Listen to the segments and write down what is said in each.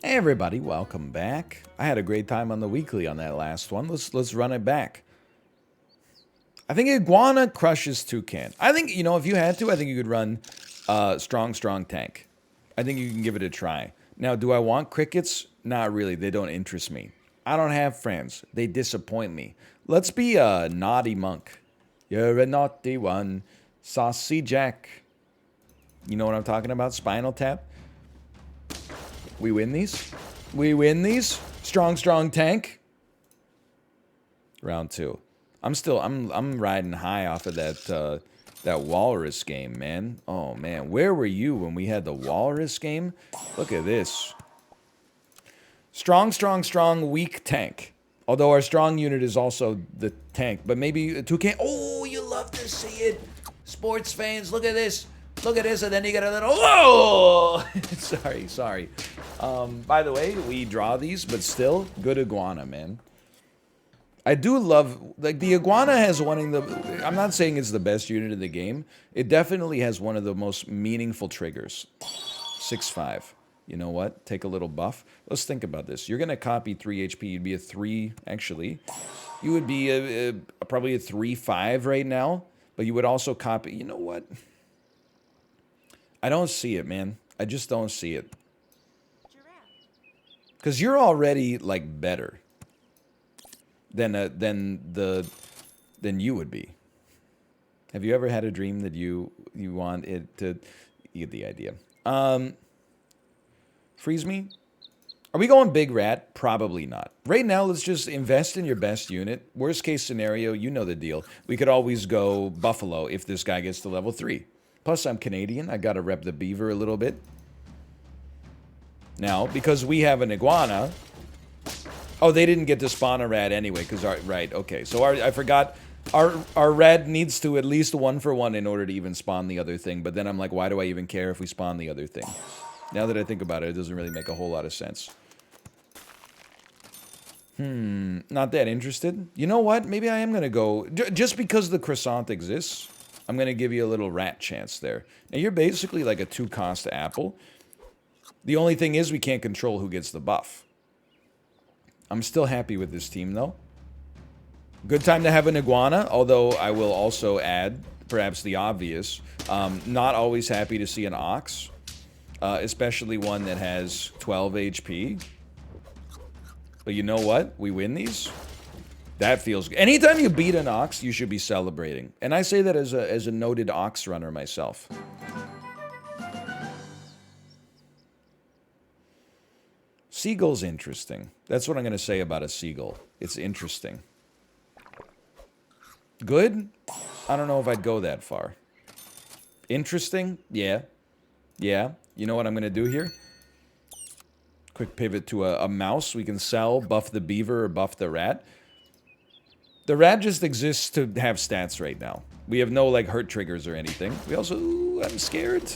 Hey everybody, welcome back. I had a great time on the weekly on that last one. Let's run it back. I think Iguana crushes Toucan. I think, you know, if you had to, I think you could run strong tank. I think you can give it a try. Now, do I want crickets? Not really. They don't interest me. I don't have friends. They disappoint me. Let's be a naughty monk. You're a naughty one. Saucy Jack. You know what I'm talking about? Spinal Tap. We win these. We win these. Strong tank. Round 2. I'm riding high off of that Walrus game, man. Oh man, where were you when we had the Walrus game? Look at this. Strong, weak tank. Although our strong unit is also the tank, but maybe Toucan. Oh, you love to see it, sports fans. Look at this. Look at this, and then you get a little. Whoa! sorry. By the way, we draw these, but still, good Iguana, man. I do love, like, the Iguana has one of the, I'm not saying it's the best unit in the game. It definitely has one of the most meaningful triggers. 6-5. You know what? Take a little buff. Let's think about this. You're going to copy 3 HP. You'd be a 3, actually. You would be probably a 3-5 right now. But you would also copy, you know what? I don't see it, man. I just don't see it. Because you're already, like, better than you would be. Have you ever had a dream that you want it to? You get the idea. Freeze me. Are we going big rat? Probably not. Right now, let's just invest in your best unit. Worst case scenario, you know the deal. We could always go Buffalo if this guy gets to level 3. Plus, I'm Canadian. I gotta rep the beaver a little bit. Now, because we have an iguana. Oh, they didn't get to spawn a rat anyway, because right, okay. So I forgot, our rat needs to at least 1-for-1 in order to even spawn the other thing. But then I'm like, why do I even care if we spawn the other thing? Now that I think about it, it doesn't really make a whole lot of sense. Not that interested. You know what? Maybe I am going to go, just because the croissant exists, I'm going to give you a little rat chance there. Now, you're basically like a 2-cost apple. The only thing is we can't control who gets the buff. I'm still happy with this team, though. Good time to have an iguana, although I will also add, perhaps the obvious, not always happy to see an ox, especially one that has 12 HP. But you know what? We win these. That feels good. Anytime you beat an ox, you should be celebrating. And I say that as a noted ox runner myself. Seagull's interesting. That's what I'm going to say about a seagull. It's interesting. Good? I don't know if I'd go that far. Interesting? Yeah. Yeah. You know what I'm going to do here? Quick pivot to a mouse. We can sell, buff the beaver, or buff the rat. The rat just exists to have stats right now. We have no, like, hurt triggers or anything. We also... Ooh, I'm scared.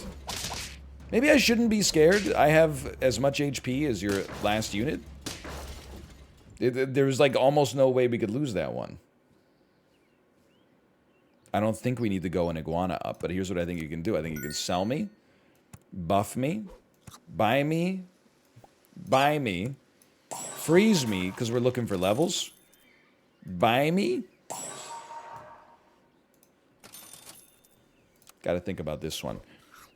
Maybe I shouldn't be scared. I have as much HP as your last unit. There's like almost no way we could lose that one. I don't think we need to go an iguana up, but here's what I think you can do. I think you can sell me, buff me, buy me, freeze me, because we're looking for levels, buy me. Gotta think about this one.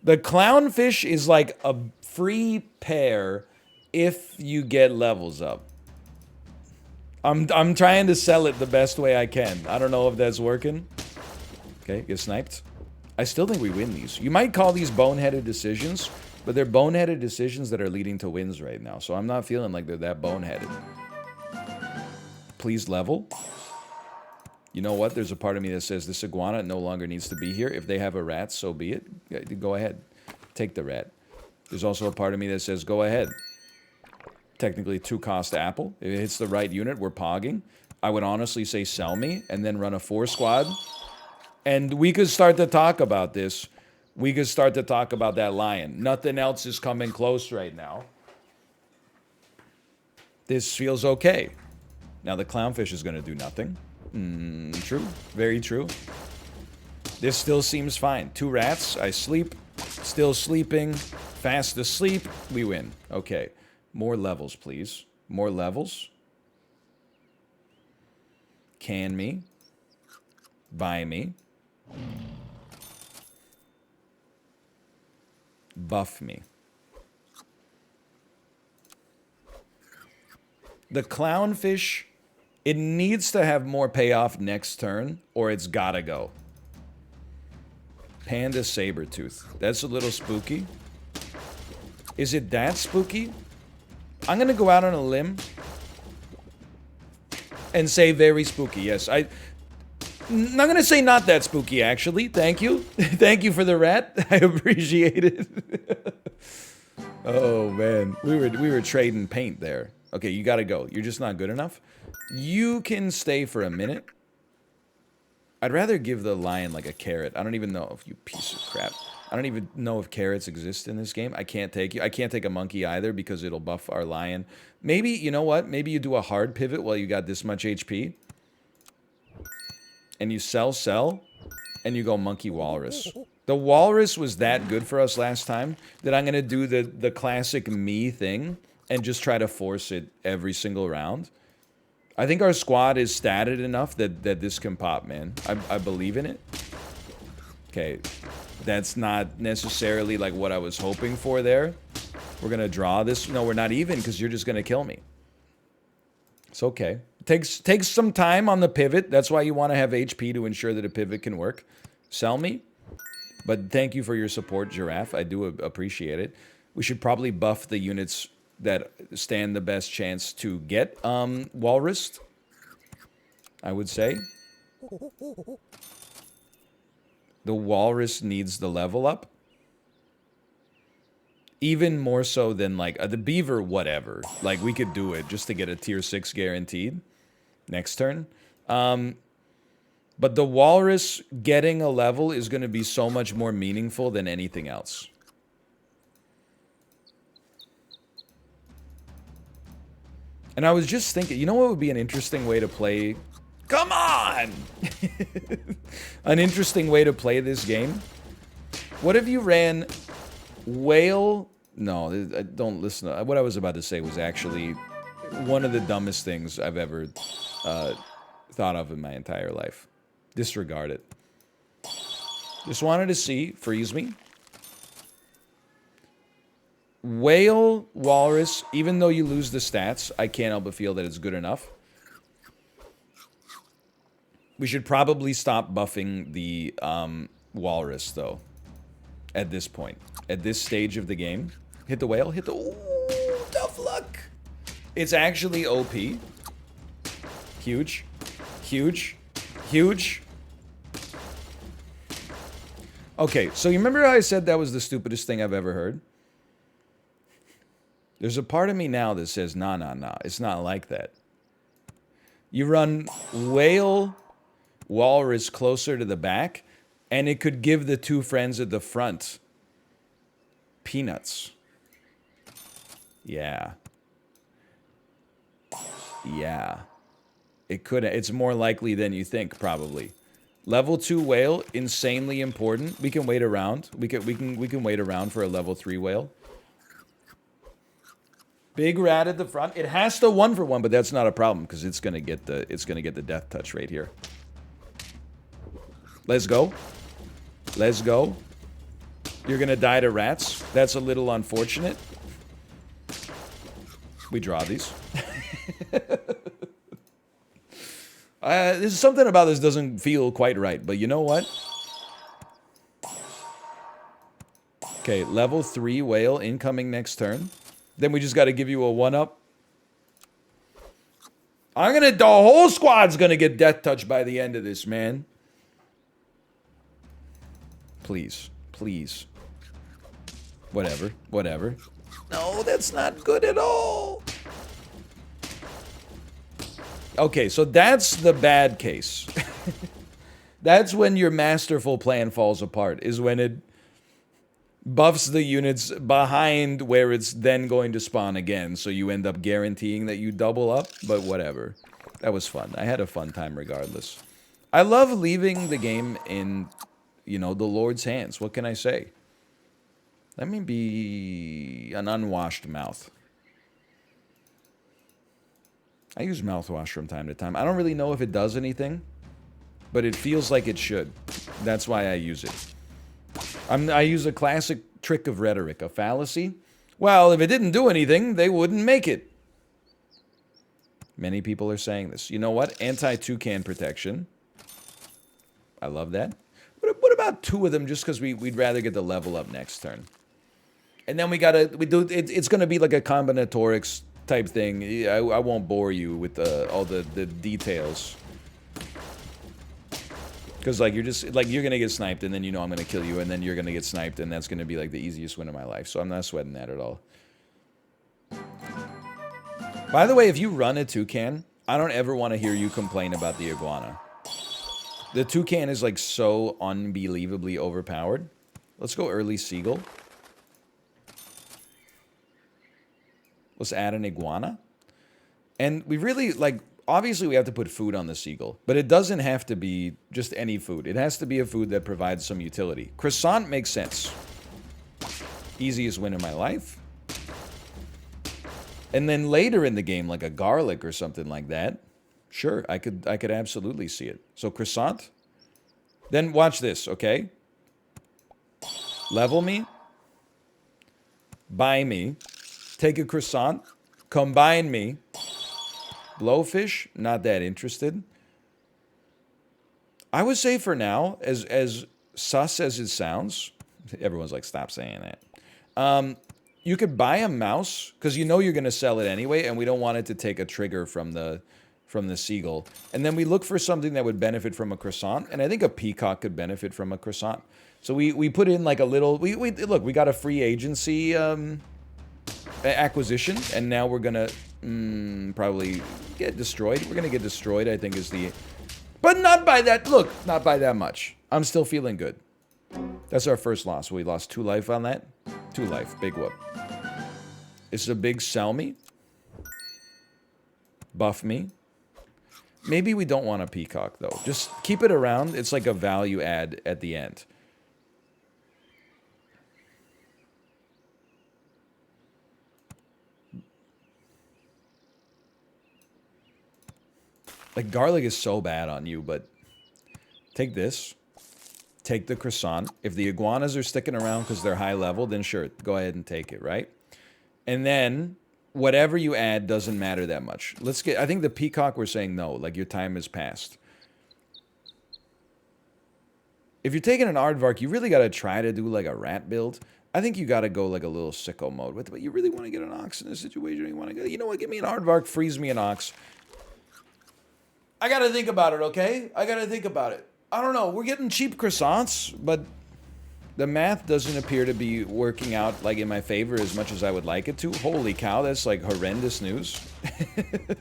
The clownfish is like a free pair if you get levels up. I'm trying to sell it the best way I can. I don't know if that's working. Okay, get sniped. I still think we win these. You might call these boneheaded decisions, but they're boneheaded decisions that are leading to wins right now. So I'm not feeling like they're that boneheaded. Please level. You know what? There's a part of me that says this iguana no longer needs to be here. If they have a rat, so be it. Go ahead. Take the rat. There's also a part of me that says go ahead. Technically 2-cost apple. If it hits the right unit, we're pogging. I would honestly say sell me and then run a 4-squad. And we could start to talk about this. We could start to talk about that lion. Nothing else is coming close right now. This feels okay. Now the clownfish is going to do nothing. True. Very true. This still seems fine. 2 rats. I sleep. Still sleeping. Fast asleep. We win. Okay. More levels, please. More levels. Can me. Buy me. Buff me. The clownfish, it needs to have more payoff next turn, or it's gotta go. Panda Sabertooth. That's a little spooky. Is it that spooky? I'm gonna go out on a limb and say very spooky. Yes, I'm gonna say not that spooky, actually. Thank you. Thank you for the rat. I appreciate it. Oh, man. We were trading paint there. Okay, you gotta go. You're just not good enough. You can stay for a minute. I'd rather give the lion like a carrot. I don't even know if you piece of crap. I don't even know if carrots exist in this game. I can't take you. I can't take a monkey either because it'll buff our lion. Maybe, you know what? Maybe you do a hard pivot while you got this much HP. And you sell, and you go monkey walrus. The walrus was that good for us last time that I'm going to do the classic me thing and just try to force it every single round. I think our squad is statted enough that this can pop, man. I believe in it. Okay. That's not necessarily like what I was hoping for there. We're going to draw this. No, we're not even because you're just going to kill me. It's okay. Takes some time on the pivot. That's why you want to have HP to ensure that a pivot can work. Sell me. But thank you for your support, Giraffe. I do appreciate it. We should probably buff the units that stand the best chance to get Walrus, I would say. The Walrus needs the level up. Even more so than, like, the Beaver, whatever. Like, we could do it just to get a tier 6 guaranteed next turn. But the Walrus getting a level is going to be so much more meaningful than anything else. And I was just thinking, you know what would be an interesting way to play... Come on! An interesting way to play this game? What if you ran whale... No, don't listen. What I was about to say was actually one of the dumbest things I've ever thought of in my entire life. Disregard it. Just wanted to see. Freeze me. Whale, walrus, even though you lose the stats, I can't help but feel that it's good enough. We should probably stop buffing the walrus, though, at this point. At this stage of the game. Hit the whale, hit the... Ooh, tough luck! It's actually OP. Huge. Huge. Huge. Okay, so you remember how I said that was the stupidest thing I've ever heard? There's a part of me now that says, nah, it's not like that. You run whale, walrus closer to the back, and it could give the two friends at the front peanuts. Yeah. Yeah. It could. It's more likely than you think, probably. Level 2 whale, insanely important. We can wait around. We can wait around for a level 3 whale. Big rat at the front. It has to 1-for-1, but that's not a problem because it's gonna get the death touch right here. Let's go. Let's go. You're gonna die to rats. That's a little unfortunate. We draw these. There's something about this doesn't feel quite right, but you know what? Okay, level 3 whale incoming next turn. Then we just got to give you a 1-up. The whole squad's gonna get death touch by the end of this, man. Please, please. Whatever, whatever. No, that's not good at all. Okay, so that's the bad case. That's when your masterful plan falls apart, is when it buffs the units behind where it's then going to spawn again, so you end up guaranteeing that you double up, but whatever. That was fun. I had a fun time regardless. I love leaving the game in, you know, the Lord's hands. What can I say? Let me be an unwashed mouth. I use mouthwash from time to time. I don't really know if it does anything, but it feels like it should. That's why I use it. I use a classic trick of rhetoric, a fallacy. Well, if it didn't do anything, they wouldn't make it. Many people are saying this. You know what? Anti-toucan protection. I love that. What about 2 of them just because we'd rather get the level up next turn? And then it's going to be like a combinatorics type thing. I won't bore you with all the details. Because, like, you're going to get sniped, and then you know I'm going to kill you, and then you're going to get sniped, and that's going to be, like, the easiest win of my life. So I'm not sweating that at all. By the way, if you run a toucan, I don't ever want to hear you complain about the iguana. The toucan is, like, so unbelievably overpowered. Let's go early seagull. Let's add an iguana. And we really, like... Obviously, we have to put food on the seagull, but it doesn't have to be just any food. It has to be a food that provides some utility. Croissant makes sense. Easiest win of my life. And then later in the game, like a garlic or something like that, sure, I could absolutely see it. So croissant. Then watch this, okay? Level me. Buy me. Take a croissant. Combine me. Blowfish, not that interested. I would say for now, as sus as it sounds, everyone's like, stop saying that. You could buy a mouse, because you know you're going to sell it anyway, and we don't want it to take a trigger from the seagull. And then we look for something that would benefit from a croissant, and I think a peacock could benefit from a croissant. So we put in like a little... Look, we got a free agency acquisition, and now we're going to... probably get destroyed. We're gonna get destroyed, I think, is the... But not by that... Look, not by that much. I'm still feeling good. That's our first loss. We lost 2 life on that. 2 life. Big whoop. It's a big sell me. Buff me. Maybe we don't want a peacock, though. Just keep it around. It's like a value add at the end. Like, garlic is so bad on you, but take this. Take the croissant. If the iguanas are sticking around because they're high level, then sure, go ahead and take it, right? And then, whatever you add doesn't matter that much. Let's get... I think the peacock, we're saying no. Like, your time has passed. If you're taking an aardvark, you really got to try to do, like, a rat build. I think you got to go, like, a little sicko mode. But you really want to get an ox in this situation? You want to go... You know what? Give me an aardvark, freeze me an ox. I gotta think about it, okay? I gotta think about it. I don't know. We're getting cheap croissants, but the math doesn't appear to be working out, like, in my favor as much as I would like it to. Holy cow, that's, like, horrendous news. It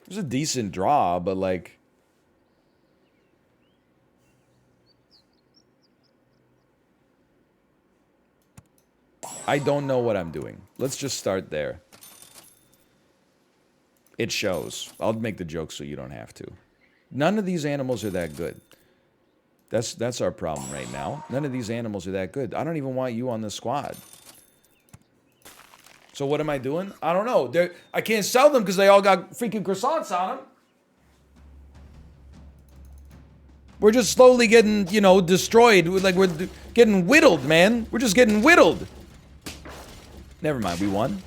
was a decent draw, but, like... I don't know what I'm doing. Let's just start there. It shows. I'll make the joke so you don't have to. None of these animals are that good. That's our problem right now. None of these animals are that good. I don't even want you on the squad. So what am I doing? I don't know. I can't sell them because they all got freaking croissants on them. We're just slowly getting, you know, destroyed. Like, we're getting whittled, man. We're just getting whittled. Never mind. We won.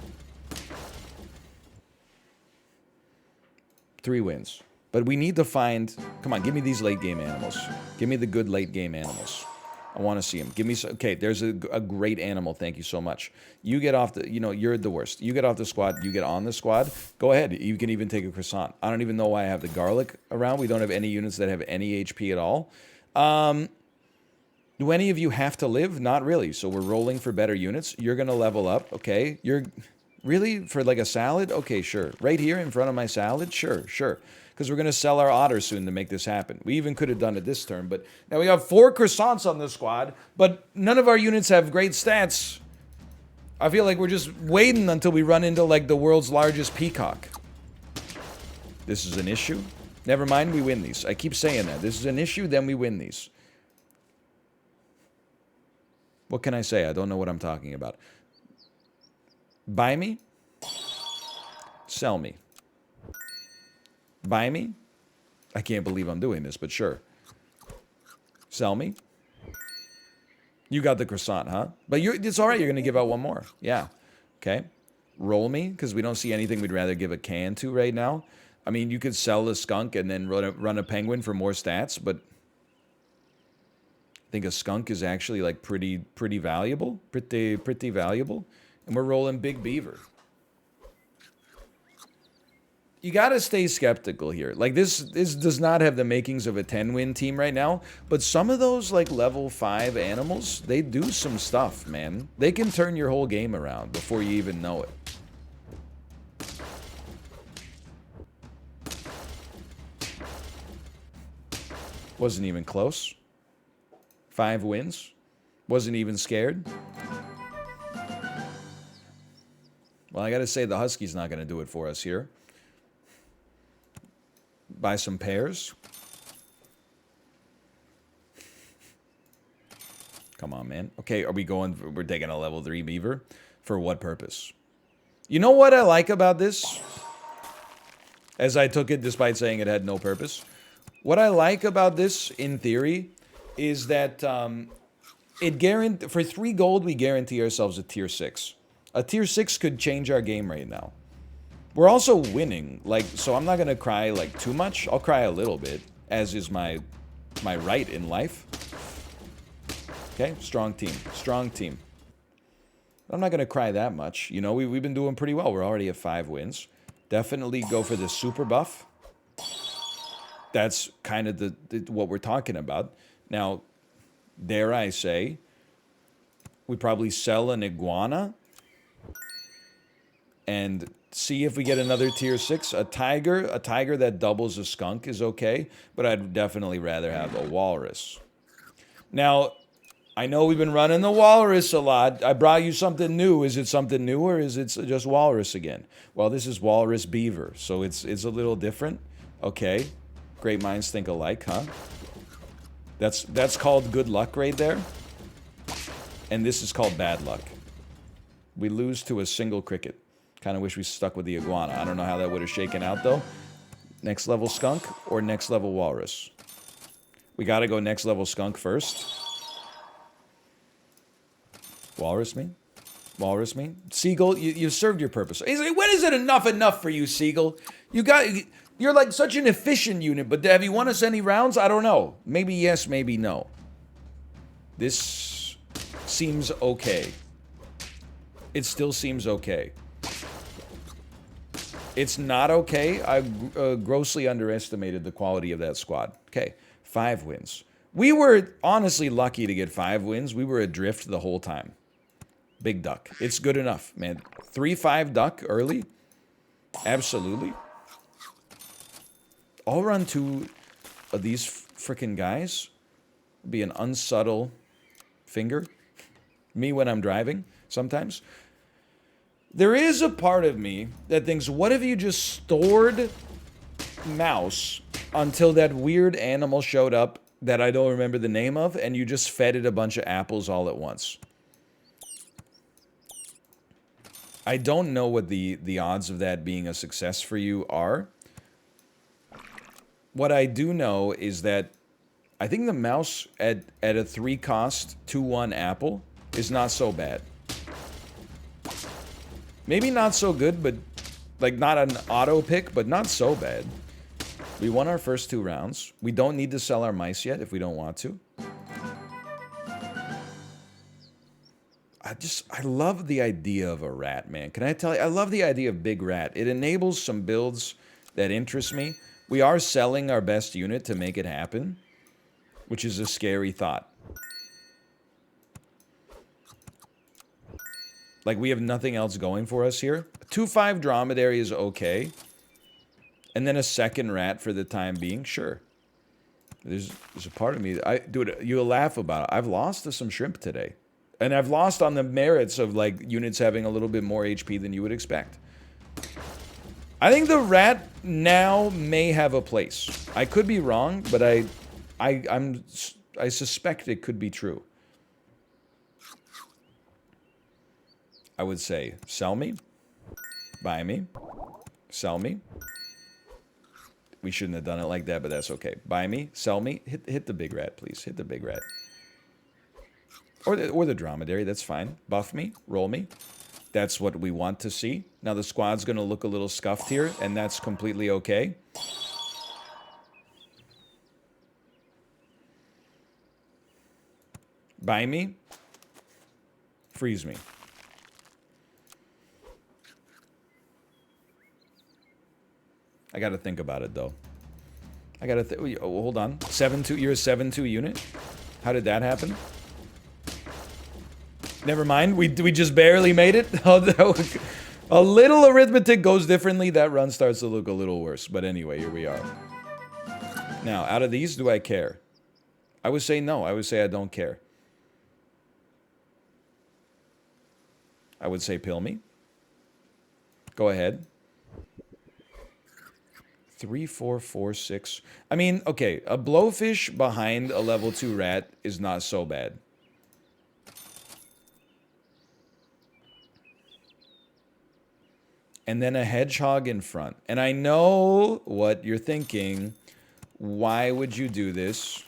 3 wins. But we need to find... Come on, give me these late game animals. Give me the good late game animals. I want to see them. Give me... Okay, there's a great animal. Thank you so much. You get off the... You know, you're the worst. You get off the squad. You get on the squad. Go ahead. You can even take a croissant. I don't even know why I have the garlic around. We don't have any units that have any HP at all. Do any of you have to live? Not really. So we're rolling for better units. You're going to level up. Okay. You're... Really? For like a salad? Okay, sure. Right here in front of my salad? Sure, sure. Because we're going to sell our otter soon to make this happen. We even could have done it this turn, but now we have 4 croissants on the squad, but none of our units have great stats. I feel like we're just waiting until we run into, like, the world's largest peacock. This is an issue? Never mind, we win these. I keep saying that. This is an issue, then we win these. What can I say? I don't know what I'm talking about. Buy me. Sell me. Buy me. I can't believe I'm doing this, but sure. Sell me. You got the croissant, huh? But it's all right. You're going to give out one more. Yeah. Okay. Roll me, because we don't see anything we'd rather give a can to right now. I mean, you could sell a skunk and then run a penguin for more stats, but I think a skunk is actually like pretty valuable. Pretty valuable. And we're rolling big beaver. You gotta stay skeptical here. Like this does not have the makings of a 10-win team right now, but some of those like level 5 animals, they do some stuff, man. They can turn your whole game around before you even know it. Wasn't even close. 5 wins. Wasn't even scared. Well, I gotta say the Husky's not gonna do it for us here. Buy some pears. Come on, man. Okay, are we going... We're taking a level 3 beaver? For what purpose? You know what I like about this? As I took it despite saying it had no purpose. What I like about this, in theory, is that for 3 gold, we guarantee ourselves a tier 6. A tier 6 could change our game right now. We're also winning, like, so I'm not gonna cry, like, too much. I'll cry a little bit, as is my right in life. Okay, strong team, strong team. I'm not gonna cry that much. You know, we've been doing pretty well. We're already at 5 wins. Definitely go for the super buff. That's kind of what we're talking about. Now, dare I say, we probably sell an iguana and see if we get another tier 6. A tiger that doubles a skunk is okay, but I'd definitely rather have a walrus. Now, I know we've been running the walrus a lot. I brought you something new. Is it something new or is it just walrus again? Well, this is walrus beaver, so it's a little different. Okay, great minds think alike, huh? That's called good luck right there. And this is called bad luck. We lose to a single cricket. Kind of wish we stuck with the iguana. I don't know how that would have shaken out, though. Next level skunk or next level walrus? We got to go next level skunk first. Walrus me? Walrus me? Seagull, you served your purpose. He's like, when is it enough for you, Seagull? You're like such an efficient unit, but have you won us any rounds? I don't know. Maybe yes, maybe no. This seems okay. It still seems okay. It's not okay. I grossly underestimated the quality of that squad. Okay, 5 wins. We were honestly lucky to get 5 wins. We were adrift the whole time. Big duck. It's good enough, man. 3-5 duck early? Absolutely. I'll run 2 of these frickin' guys. Be an unsubtle finger. Me when I'm driving, sometimes. There is a part of me that thinks, what if you just stored mouse until that weird animal showed up that I don't remember the name of, and you just fed it a bunch of apples all at once? I don't know what the odds of that being a success for you are. What I do know is that I think the mouse at a 3-cost 2-1 apple is not so bad. Maybe not so good, but like not an auto pick, but not so bad. We won our first 2 rounds. We don't need to sell our mice yet if we don't want to. I love the idea of a rat, man. Can I tell you? I love the idea of big rat. It enables some builds that interest me. We are selling our best unit to make it happen, which is a scary thought. Like, we have nothing else going for us here. 2-5 dromedary is okay. And then a second rat for the time being, sure. There's a part of me... Dude, you'll laugh about it. I've lost to some shrimp today. And I've lost on the merits of, like, units having a little bit more HP than you would expect. I think the rat now may have a place. I could be wrong, but I suspect it could be true. I would say, sell me, buy me, sell me. We shouldn't have done it like that, but that's okay. Buy me, sell me, hit the big rat, please. Hit the big rat. Or the dromedary, that's fine. Buff me, roll me. That's what we want to see. Now the squad's going to look a little scuffed here, and that's completely okay. Buy me. Freeze me. I got to think about it, though. I got to oh, hold on. 7-2, you're a 7-2 unit? How did that happen? Never mind. We just barely made it. A little arithmetic goes differently. That run starts to look a little worse. But anyway, here we are. Now, out of these, do I care? I would say no. I would say I don't care. I would say pill me. Go ahead. 3, 4, 4, 6. I mean, okay, a blowfish behind a level 2 rat is not so bad. And then a hedgehog in front. And I know what you're thinking. Why would you do this?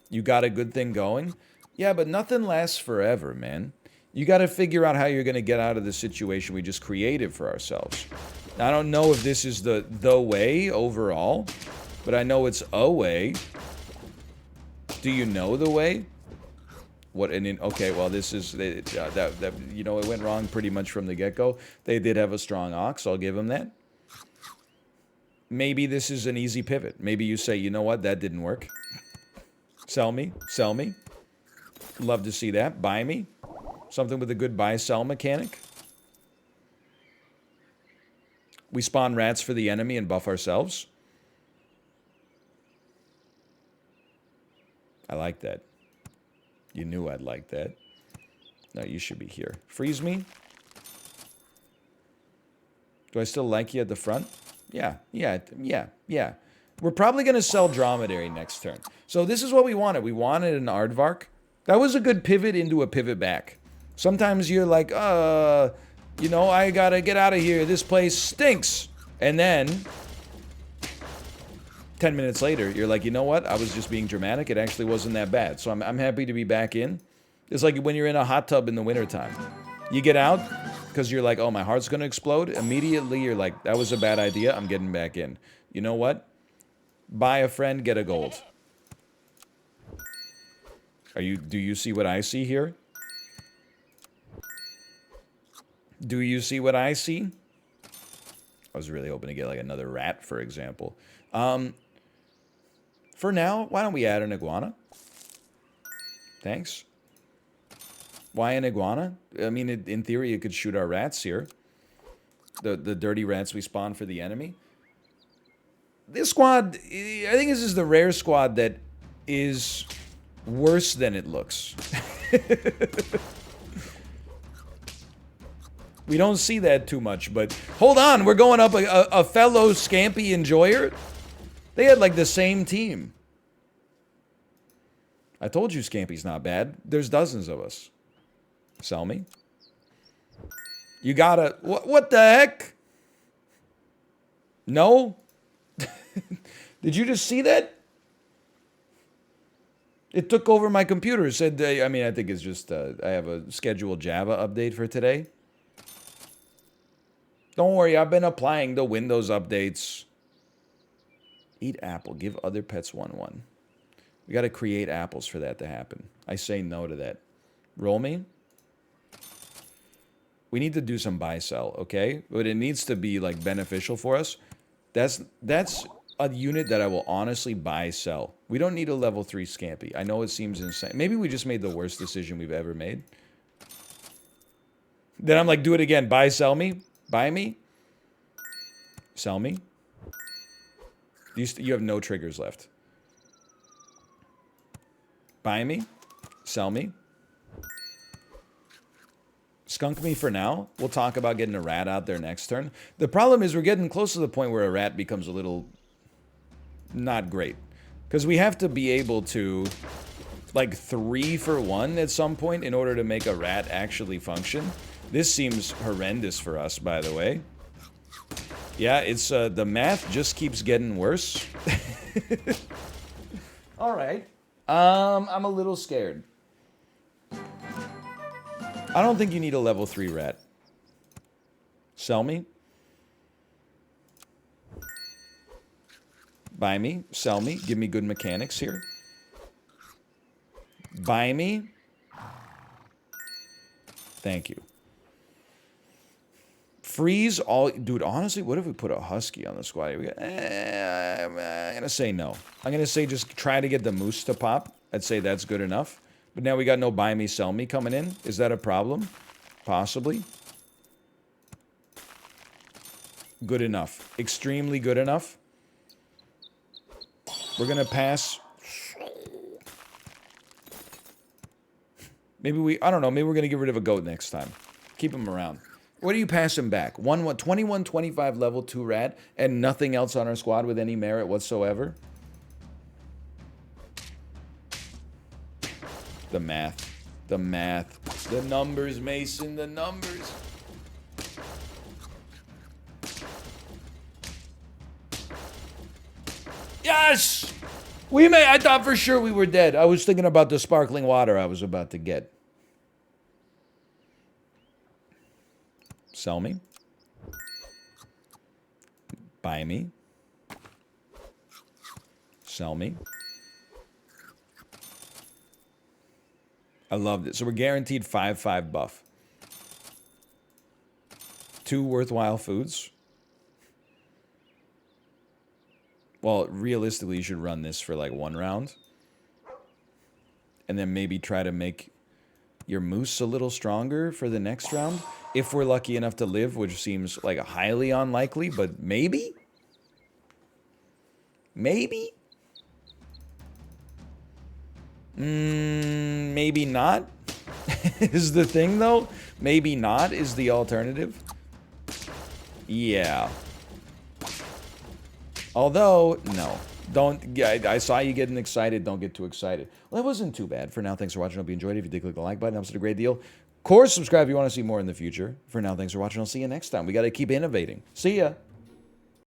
You got a good thing going? Yeah, but nothing lasts forever, man. You got to figure out how you're going to get out of the situation we just created for ourselves. Now, I don't know if this is the way overall, but I know it's a way. Do you know the way? What and in, okay, well, this is that you know, it went wrong pretty much from the get-go. They did have a strong ox, I'll give them that. Maybe this is an easy pivot. Maybe you say, you know what, that didn't work. Sell me, sell me. Love to see that. Buy me. Something with a good buy-sell mechanic. We spawn rats for the enemy and buff ourselves. I like that. You knew I'd like that. No, you should be here. Freeze me. Do I still like you at the front? Yeah. We're probably going to sell Dromedary next turn. So this is what we wanted. We wanted an Aardvark. That was a good pivot into a pivot back. Sometimes you're like, you know, I got to get out of here. This place stinks. And then 10 minutes later, you're like, you know what? I was just being dramatic. It actually wasn't that bad. So I'm happy to be back in. It's like when you're in a hot tub in the wintertime. You get out because you're like, oh, my heart's going to explode. Immediately, you're like, that was a bad idea. I'm getting back in. You know what? Buy a friend, get a gold. Do you see what I see here? Do you see what I see? I was really hoping to get like another rat, for example. For now, why don't we add an iguana? Thanks. Why an iguana? I mean, in theory, it could shoot our rats here. The dirty rats we spawn for the enemy. This squad, I think this is the rare squad that is worse than it looks. We don't see that too much, but hold on, we're going up a fellow Scampy enjoyer. They had like the same team. I told you Scampy's not bad. There's dozens of us. Sell me. You gotta... What the heck? No? Did you just see that? It took over my computer. It said, I mean, I think it's just... I have a scheduled Java update for today. Don't worry, I've been applying the Windows updates. Eat apple. Give other pets 1/1. We got to create apples for that to happen. I say no to that. Roll me. We need to do some buy-sell, okay? But it needs to be, like, beneficial for us. That's a unit that I will honestly buy-sell. We don't need a level 3 Scampy. I know it seems insane. Maybe we just made the worst decision we've ever made. Then I'm like, do it again. Buy-sell me. Buy me. Sell me. You have no triggers left. Buy me. Sell me. Skunk me for now. We'll talk about getting a rat out there next turn. The problem is we're getting close to the point where a rat becomes a little not great. Because we have to be able to like 3 for 1 at some point in order to make a rat actually function. This seems horrendous for us, by the way. Yeah, it's the math just keeps getting worse. All right. I'm a little scared. I don't think you need a level 3 rat. Sell me. Buy me. Sell me. Give me good mechanics here. Buy me. Thank you. Freeze all... Dude, honestly, what if we put a husky on the squad? I'm going to say no. I'm going to say just try to get the moose to pop. I'd say that's good enough. But now we got no buy me, sell me coming in. Is that a problem? Possibly. Good enough. Extremely good enough. We're going to pass. Maybe we... I don't know. Maybe we're going to get rid of a goat next time. Keep him around. What do you pass him back? 21, 25 level 2 rat and nothing else on our squad with any merit whatsoever? The math. The math. The numbers, Mason. The numbers. Yes! We may... I thought for sure we were dead. I was thinking about the sparkling water I was about to get. Sell me. Buy me. Sell me. I loved it. So we're guaranteed 5/5 buff. 2 worthwhile foods. Well, realistically, you should run this for like 1 round. And then maybe try to make your moose a little stronger for the next round. If we're lucky enough to live, which seems like highly unlikely, but maybe? Maybe? Maybe not? Is the thing, though? Maybe not is the alternative. Yeah. Although, no. Don't... I saw you getting excited. Don't get too excited. Well, that wasn't too bad. For now, thanks for watching. Hope you enjoyed it. If you did, click the like button. That was a great deal. Of course, subscribe if you want to see more in the future. For now, thanks for watching. I'll see you next time. We got to keep innovating. See ya.